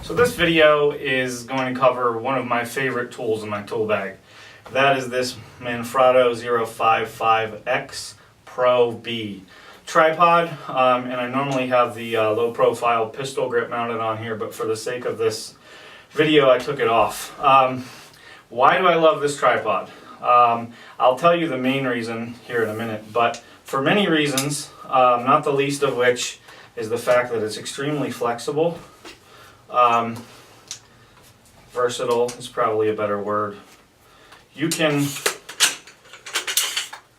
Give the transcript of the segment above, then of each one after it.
So this video is going to cover one of my favorite tools in my tool bag. That is this Manfrotto 190CXPRO3 tripod, and I normally have the low profile pistol grip mounted on here, but for the sake of this video I took it off. Why do I love this tripod? I'll tell you the main reason here in a minute, but for many reasons, not the least of which is the fact that it's extremely flexible. Versatile is probably a better word. You can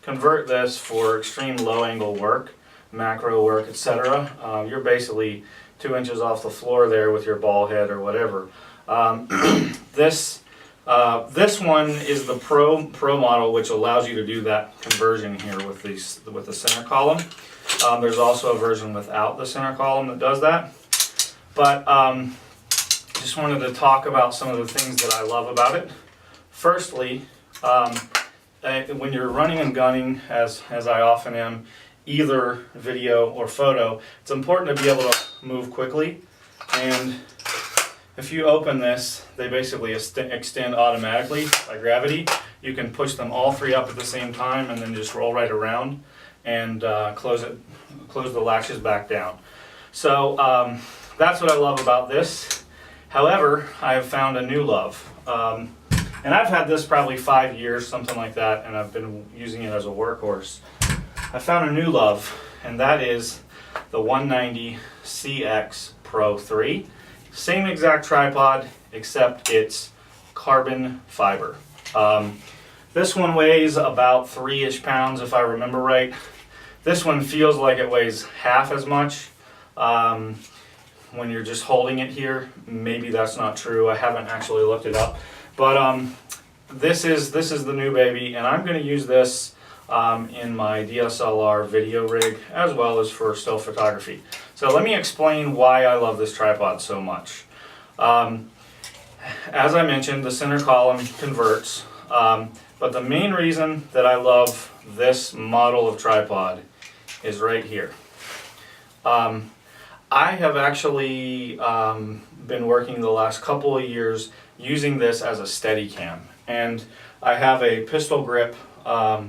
convert this for extreme low angle work, macro work, etc. You're basically 2 inches off the floor there with your ball head or whatever. This one is the Pro model, which allows you to do that conversion here with the center column. There's also a version without the center column that does that. But just wanted to talk about some of the things that I love about it. Firstly, when you're running and gunning, as I often am, either video or photo, it's important to be able to move quickly. And if you open this, they basically extend automatically by gravity. You can push them all three up at the same time and then just roll right around and close the latches back down. So that's what I love about this. However, I have found a new love. And I've had this probably 5 years, something like that, and I've been using it as a workhorse. I found a new love, and that is the 190CXPRO3. Same exact tripod, except it's carbon fiber. This one weighs about 3-ish pounds, if I remember right. This one feels like it weighs half as much. When you're just holding it here, maybe that's not true. I haven't actually looked it up, but this is the new baby, and I'm going to use this in my DSLR video rig as well as for still photography. So let me explain why I love this tripod so much. As I mentioned, the center column converts, but the main reason that I love this model of tripod is right here. I have actually been working the last couple of years using this as a steadicam, and I have a pistol grip, the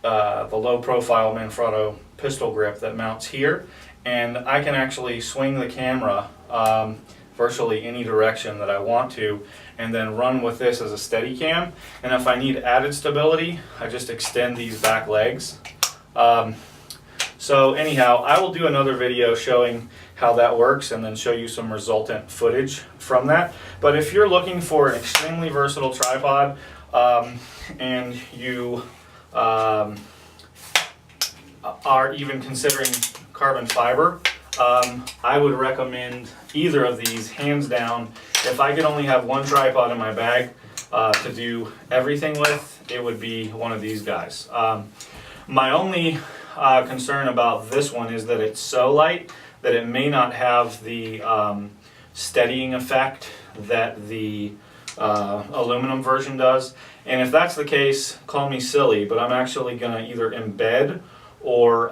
low profile Manfrotto pistol grip that mounts here, and I can actually swing the camera virtually any direction that I want to, and then run with this as a steadicam. And if I need added stability, I just extend these back legs. So anyhow, I will do another video showing how that works and then show you some resultant footage from that. But if you're looking for an extremely versatile tripod and you are even considering carbon fiber, I would recommend either of these hands down. If I could only have one tripod in my bag to do everything with, it would be one of these guys. My only concern about this one is that it's so light that it may not have the steadying effect that the aluminum version does. And if that's the case, call me silly, but I'm actually going to either embed or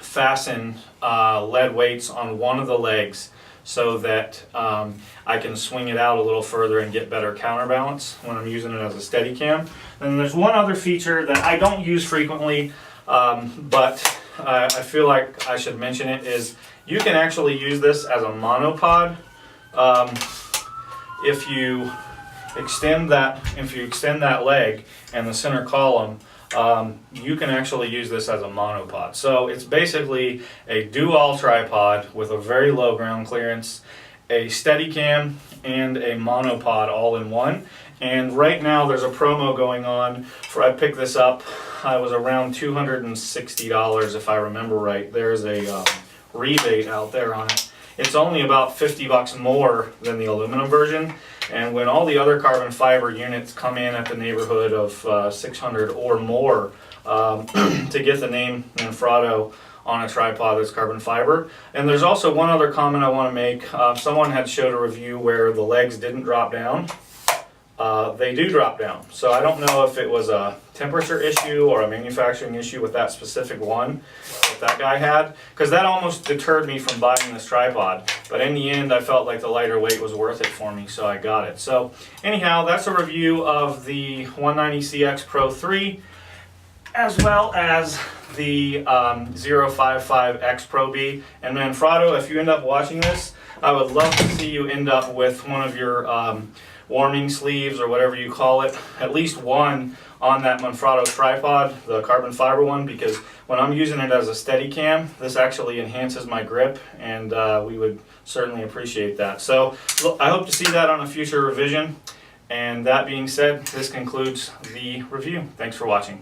fasten lead weights on one of the legs so that I can swing it out a little further and get better counterbalance when I'm using it as a Steadicam. And there's one other feature that I don't use frequently, but I feel like I should mention it, is you can actually use this as a monopod. If you extend that leg and the center column, you can actually use this as a monopod. So it's basically a do-all tripod with a very low ground clearance, a Steadicam, and a monopod all in one. And right now there's a promo going on for, I picked this up, I was around $260 if I remember right. There's a rebate out there on it. It's only about 50 bucks more than the aluminum version, and when all the other carbon fiber units come in at the neighborhood of 600 or more to get the name Manfrotto on a tripod that's carbon fiber. And there's also one other comment I want to make. Someone had showed a review where the legs didn't drop down. they do drop down. So I don't know if it was a temperature issue or a manufacturing issue with that specific one that that guy had, because that almost deterred me from buying this tripod. But in the end, I felt like the lighter weight was worth it for me, so I got it. So anyhow, that's a review of the 190CXPRO3 as well as the 055XPRO-B. And Manfrotto, if you end up watching this, I would love to see you end up with one of your warming sleeves or whatever you call it, at least one on that Manfrotto tripod, the carbon fiber one, because when I'm using it as a steadicam, this actually enhances my grip, and we would certainly appreciate that. So I hope to see that on a future revision. And that being said, this concludes the review. Thanks for watching.